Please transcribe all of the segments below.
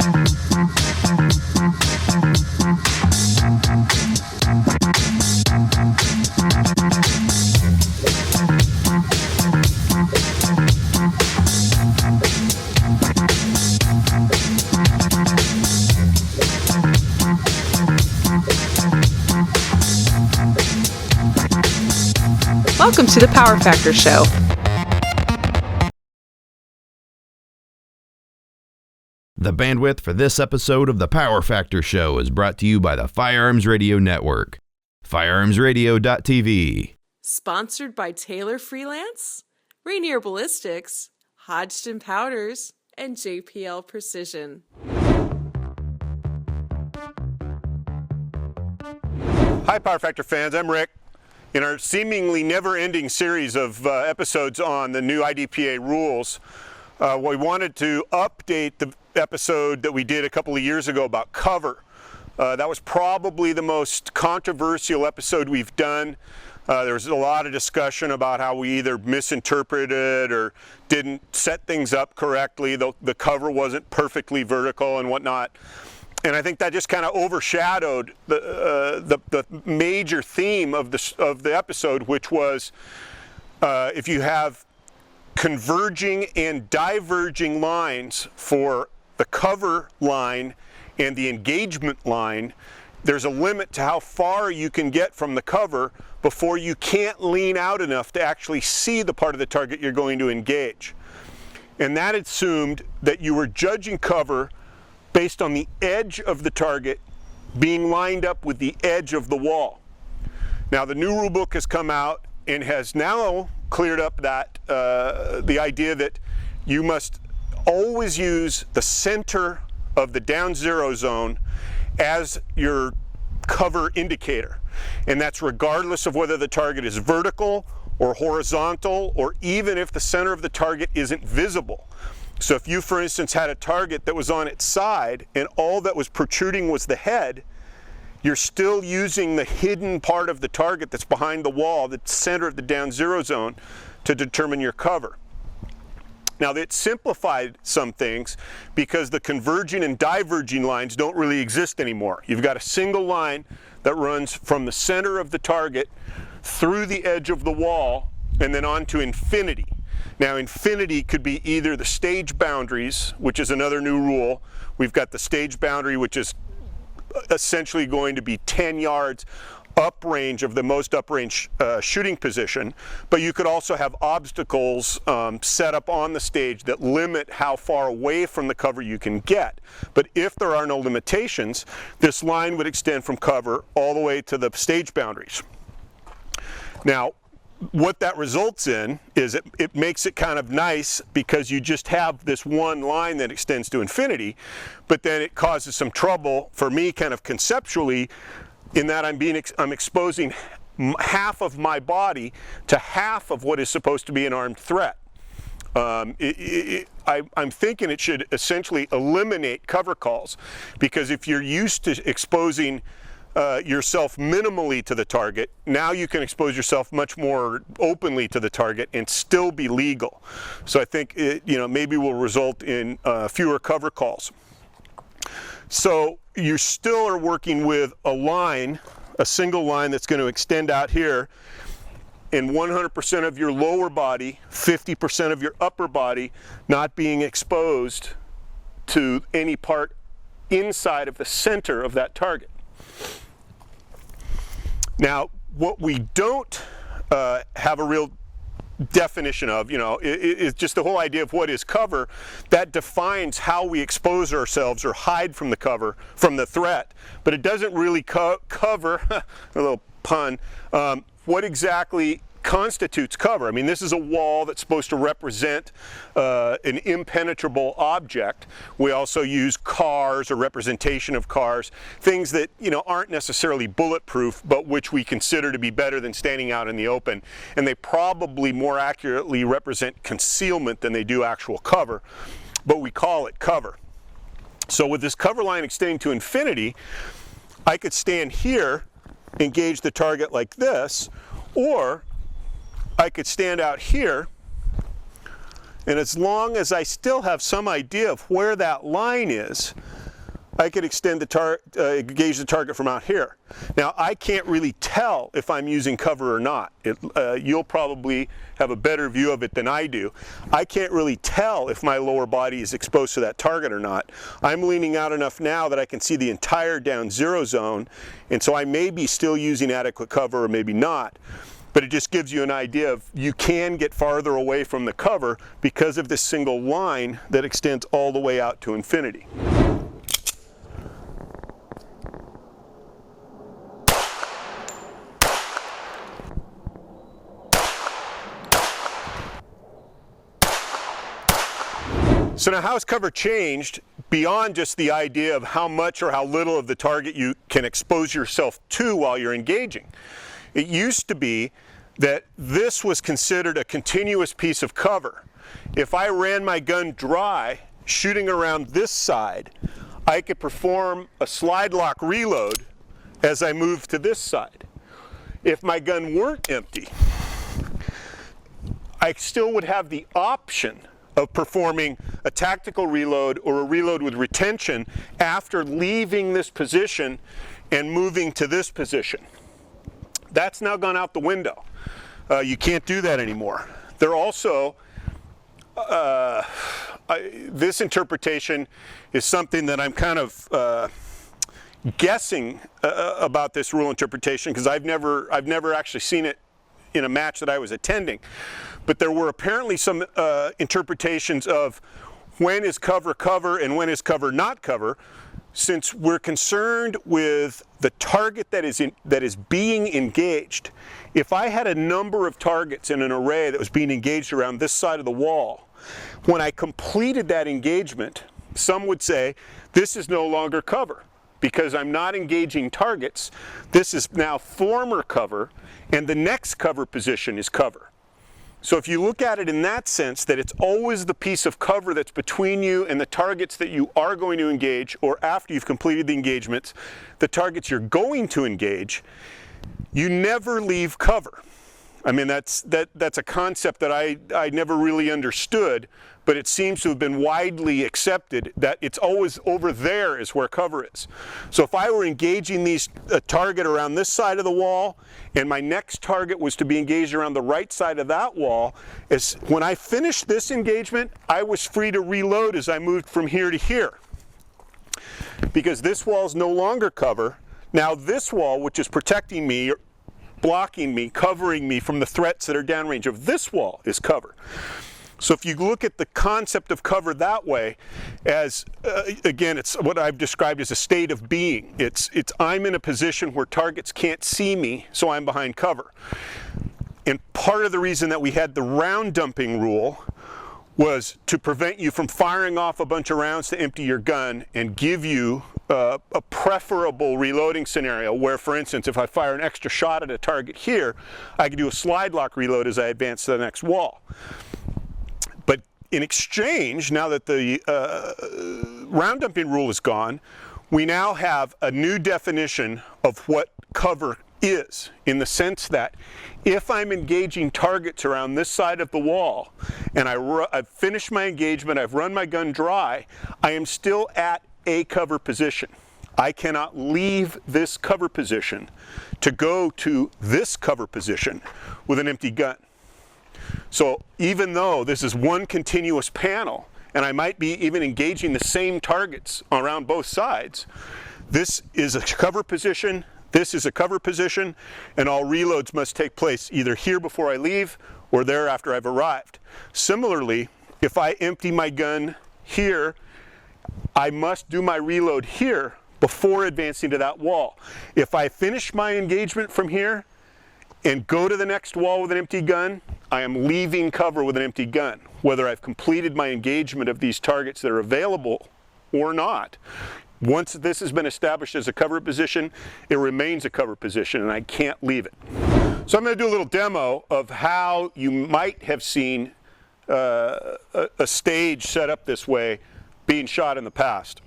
Welcome to the Power Factor Show. The bandwidth for this episode of the Power Factor Show is brought to you by the Firearms Radio Network, firearmsradio.tv. Sponsored by Taylor Freelance, Rainier Ballistics, Hodgdon Powders, and JPL Precision. Hi, Power Factor fans. I'm Rick. In our seemingly never-ending series of episodes on the new IDPA rules, we wanted to update the episode that we did a couple of years ago about cover. That was probably the most controversial episode we've done. There was a lot of discussion about how we either misinterpreted or didn't set things up correctly. The cover wasn't perfectly vertical and whatnot. And I think that just kind of overshadowed the major theme of the episode, which was if you have converging and diverging lines for the cover line and the engagement line, there's a limit to how far you can get from the cover before you can't lean out enough to actually see the part of the target you're going to engage. And that assumed that you were judging cover based on the edge of the target being lined up with the edge of the wall. Now, the new rule book has come out and has now cleared up that the idea that you must always use the center of the down zero zone as your cover indicator. And that's regardless of whether the target is vertical or horizontal, or even if the center of the target isn't visible. So if you, for instance, had a target that was on its side and all that was protruding was the head, you're still using the hidden part of the target that's behind the wall, the center of the down zero zone, to determine your cover. Now, it simplified some things because the converging and diverging lines don't really exist anymore. You've got a single line that runs from the center of the target through the edge of the wall and then on to infinity. Now, infinity could be either the stage boundaries, which is another new rule. We've got the stage boundary, which is essentially going to be 10 yards uprange of the most uprange shooting position. But you could also have obstacles set up on the stage that limit how far away from the cover you can get. But if there are no limitations, this line would extend from cover all the way to the stage boundaries. Now, what that results in is it makes it kind of nice because you just have this one line that extends to infinity, but then it causes some trouble for me kind of conceptually in that I'm exposing half of my body to half of what is supposed to be an armed threat. I'm thinking it should essentially eliminate cover calls, because if you're used to exposing yourself minimally to the target, now you can expose yourself much more openly to the target and still be legal. So I think it, maybe will result in fewer cover calls. So you still are working with a line, a single line that's going to extend out here, and 100% of your lower body, 50% of your upper body not being exposed to any part inside of the center of that target. Now, what we don't have a real definition of, is just the whole idea of what is cover. That defines how we expose ourselves or hide from the cover, from the threat, but it doesn't really cover, a little pun, what exactly constitutes cover. I mean, this is a wall that's supposed to represent an impenetrable object. We also use cars or representation of cars, things that aren't necessarily bulletproof, but which we consider to be better than standing out in the open. And they probably more accurately represent concealment than they do actual cover, but we call it cover. So with this cover line extending to infinity, I could stand here, engage the target like this, or I could stand out here, and as long as I still have some idea of where that line is, I could extend the engage the target from out here. Now I can't really tell if I'm using cover or not. You'll probably have a better view of it than I do. I can't really tell if my lower body is exposed to that target or not. I'm leaning out enough now that I can see the entire down zero zone, and so I may be still using adequate cover or maybe not. But it just gives you an idea of you can get farther away from the cover because of this single line that extends all the way out to infinity. So now how has cover changed beyond just the idea of how much or how little of the target you can expose yourself to while you're engaging? It used to be that this was considered a continuous piece of cover. If I ran my gun dry, shooting around this side, I could perform a slide lock reload as I moved to this side. If my gun weren't empty, I still would have the option of performing a tactical reload or a reload with retention after leaving this position and moving to this position. That's now gone out the window. You can't do that anymore. There also, this interpretation is something that I'm kind of guessing about this rule interpretation, because I've never actually seen it in a match that I was attending. But there were apparently some interpretations of when is cover cover and when is cover not cover. Since we're concerned with the target that is being engaged, if I had a number of targets in an array that was being engaged around this side of the wall, when I completed that engagement, some would say this is no longer cover because I'm not engaging targets. This is now former cover, and the next cover position is cover. So if you look at it in that sense, that it's always the piece of cover that's between you and the targets that you are going to engage, or after you've completed the engagements, the targets you're going to engage, you never leave cover. I mean, that's a concept that I never really understood, but it seems to have been widely accepted that it's always over there is where cover is. So if I were engaging a target around this side of the wall, and my next target was to be engaged around the right side of that wall, when I finished this engagement, I was free to reload as I moved from here to here. Because this wall is no longer cover. Now this wall, which is protecting me, blocking me, covering me from the threats that are downrange of this wall, is cover. So if you look at the concept of cover that way, as again, it's what I've described as a state of being. It's I'm in a position where targets can't see me, so I'm behind cover. And part of the reason that we had the round dumping rule was to prevent you from firing off a bunch of rounds to empty your gun and give you a preferable reloading scenario where, for instance, if I fire an extra shot at a target here, I can do a slide lock reload as I advance to the next wall. But in exchange, now that the round dumping rule is gone, we now have a new definition of what cover is, in the sense that if I'm engaging targets around this side of the wall and I've finished my engagement, I've run my gun dry, I am still at a cover position. I cannot leave this cover position to go to this cover position with an empty gun. So even though this is one continuous panel, and I might be even engaging the same targets around both sides, this is a cover position, this is a cover position, and all reloads must take place either here before I leave or there after I've arrived. Similarly, if I empty my gun here, I must do my reload here before advancing to that wall. If I finish my engagement from here and go to the next wall with an empty gun, I am leaving cover with an empty gun, whether I've completed my engagement of these targets that are available or not. Once this has been established as a cover position, it remains a cover position and I can't leave it. So I'm going to do a little demo of how you might have seen a stage set up this way being shot in the past.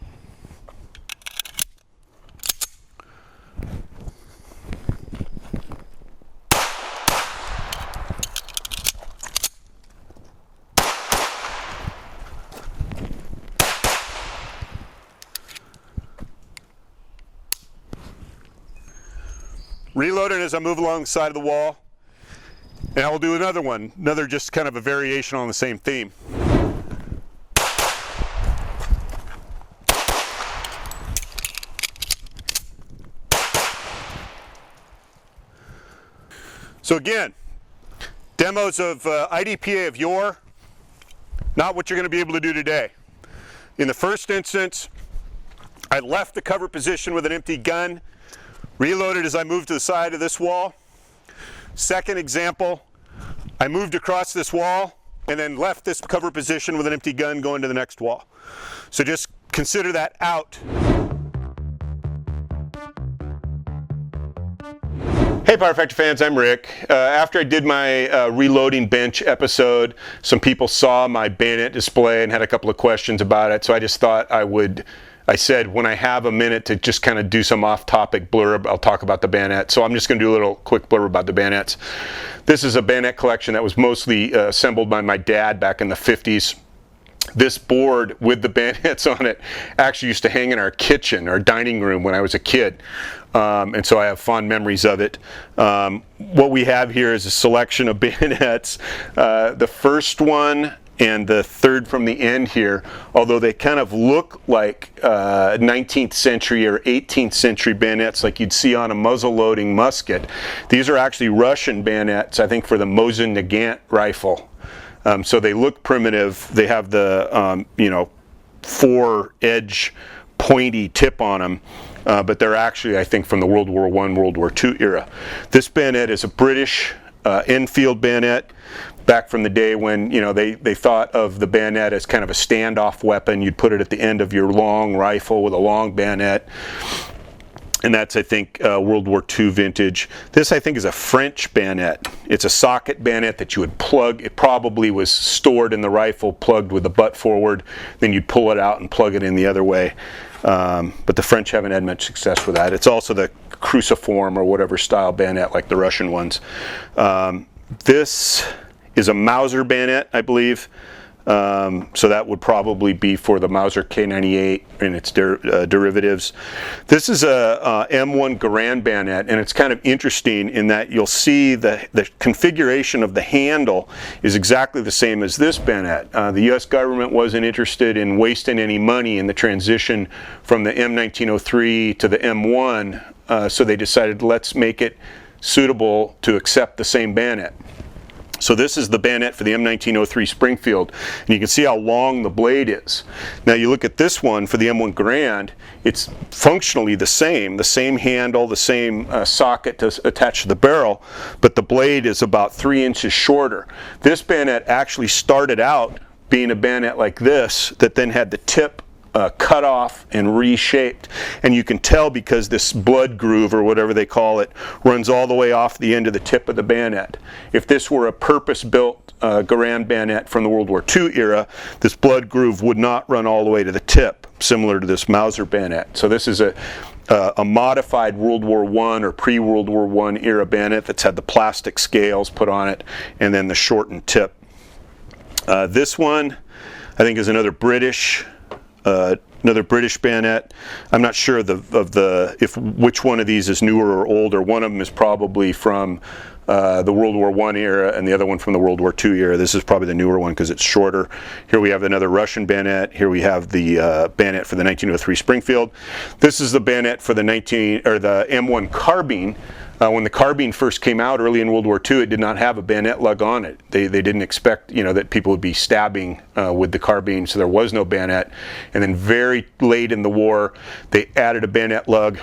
reload it as I move along the side of the wall, and I will do another one, another just kind of a variation on the same theme. So again, demos of IDPA of yore, not what you're going to be able to do today. In the first instance, I left the cover position with an empty gun, reloaded as I moved to the side of this wall. Second example, I moved across this wall and then left this cover position with an empty gun going to the next wall. So just consider that out. Hey Power Factor fans, I'm Rick. After I did my reloading bench episode, some people saw my bayonet display and had a couple of questions about it, so I just thought I said when I have a minute to just kind of do some off-topic blurb, I'll talk about the bayonet. So I'm just going to do a little quick blurb about the bayonets. This is a bayonet collection that was mostly assembled by my dad back in the 50s. This board with the bayonets on it actually used to hang in our kitchen, our dining room when I was a kid. And so I have fond memories of it. What we have here is a selection of bayonets. The first one and the third from the end here, although they kind of look like 19th century or 18th century bayonets like you'd see on a muzzle-loading musket. These are actually Russian bayonets, I think, for the Mauser Bayonet rifle. So they look primitive. They have the, four-edge pointy tip on them, but they're actually, I think, from the World War I, World War II era. This bayonet is a British Enfield bayonet back from the day when, they thought of the bayonet as kind of a standoff weapon. You'd put it at the end of your long rifle with a long bayonet. And that's, I think, World War II vintage. This, I think, is a French bayonet. It's a socket bayonet that you would plug. It probably was stored in the rifle, plugged with the butt forward. Then you'd pull it out and plug it in the other way. But the French haven't had much success with that. It's also the cruciform or whatever style bayonet like the Russian ones. This is a Mauser bayonet, I believe. So that would probably be for the Mauser K98 and its derivatives. This is a M1 Garand Bayonet, and it's kind of interesting in that you'll see the configuration of the handle is exactly the same as this bayonet. The U.S. government wasn't interested in wasting any money in the transition from the M1903 to the M1, so they decided, let's make it suitable to accept the same bayonet. So this is the bayonet for the M1903 Springfield, and you can see how long the blade is. Now you look at this one for the M1 Garand, it's functionally the same handle, the same socket to attach to the barrel, but the blade is about 3 inches shorter. This bayonet actually started out being a bayonet like this that then had the tip cut off and reshaped, and you can tell because this blood groove or whatever they call it runs all the way off the end of the tip of the bayonet. If this were a purpose-built Garand bayonet from the World War II era, this blood groove would not run all the way to the tip, similar to this Mauser bayonet. So this is a modified World War I or pre-World War I era bayonet that's had the plastic scales put on it and then the shortened tip. This one I think is another British bayonet. I'm not sure if which one of these is newer or older. One of them is probably from the World War I era, and the other one from the World War II era. This is probably the newer one because it's shorter. Here we have another Russian bayonet. Here we have the bayonet for the 1903 Springfield. This is the bayonet for the M1 carbine. When the carbine first came out early in World War II, it did not have a bayonet lug on it. They didn't expect, that people would be stabbing with the carbine, so there was no bayonet. And then very late in the war, they added a bayonet lug.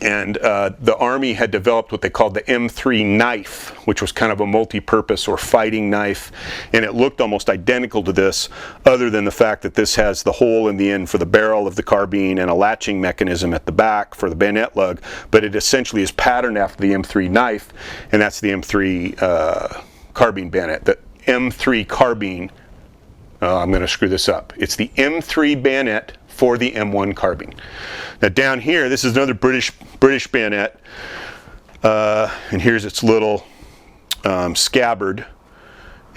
And the Army had developed what they called the M3 knife, which was kind of a multi-purpose or fighting knife. And it looked almost identical to this, other than the fact that this has the hole in the end for the barrel of the carbine and a latching mechanism at the back for the bayonet lug. But it essentially is patterned after the M3 knife, and that's the M3 carbine bayonet. The M3 carbine, I'm going to screw this up. It's the M3 bayonet for the M1 carbine. Now down here, this is another British bayonet, and here's its little scabbard.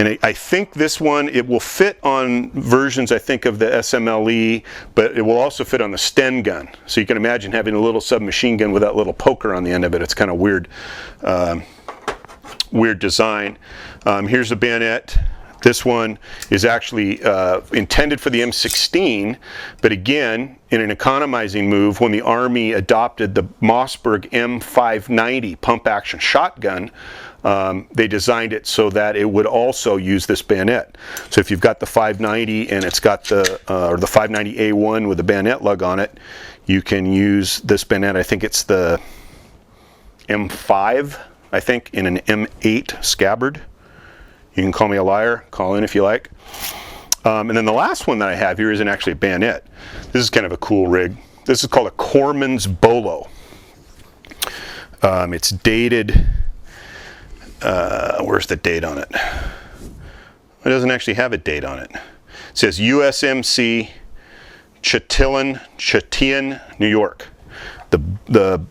And I think this one, it will fit on versions, I think, of the SMLE, but it will also fit on the Sten gun. So you can imagine having a little submachine gun with that little poker on the end of it. It's kind of weird, weird design. Here's the bayonet. This one is actually intended for the M16, but again, in an economizing move, when the Army adopted the Mossberg M590 pump-action shotgun, they designed it so that it would also use this bayonet. So if you've got the 590 and it's got the, or the 590A1 with the bayonet lug on it, you can use this bayonet. I think it's the M5, I think, in an M8 scabbard. You can call me a liar, call in if you like. And then the last one that I have here isn't actually a bayonet. This is kind of a cool rig. This is called a Corman's Bolo. It's dated, where's the date on it? It doesn't actually have a date on it. It says USMC Châtillon, New York. The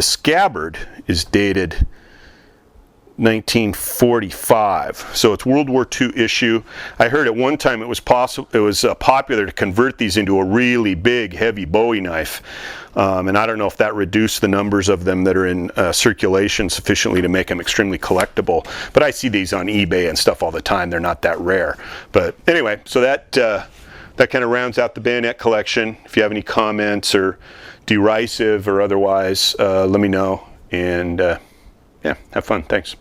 scabbard is dated 1945, so it's World War II issue. I heard at one time it was popular to convert these into a really big, heavy Bowie knife, and I don't know if that reduced the numbers of them that are in circulation sufficiently to make them extremely collectible. But I see these on eBay and stuff all the time. They're not that rare. But anyway, so that kind of rounds out the bayonet collection. If you have any comments or derisive or otherwise, let me know. And yeah, have fun. Thanks.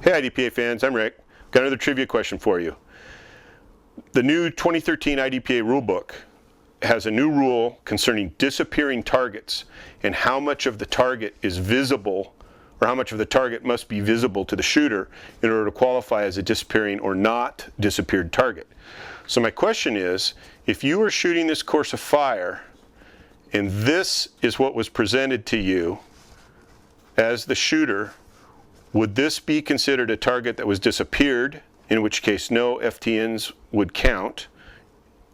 Hey IDPA fans, I'm Rick. Got another trivia question for you. The new 2013 IDPA rulebook has a new rule concerning disappearing targets and how much of the target is visible, or how much of the target must be visible to the shooter in order to qualify as a disappearing or not disappeared target. So my question is, if you were shooting this course of fire and this is what was presented to you as the shooter, would this be considered a target that was disappeared, in which case no FTNs would count,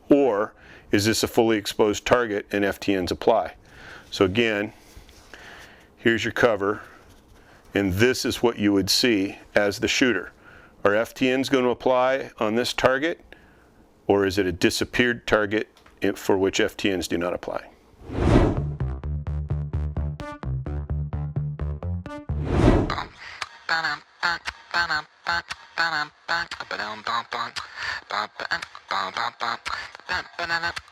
or is this a fully exposed target and FTNs apply? So again, here's your cover, and this is what you would see as the shooter. Are FTNs going to apply on this target, or is it a disappeared target for which FTNs do not apply? Ba-dum.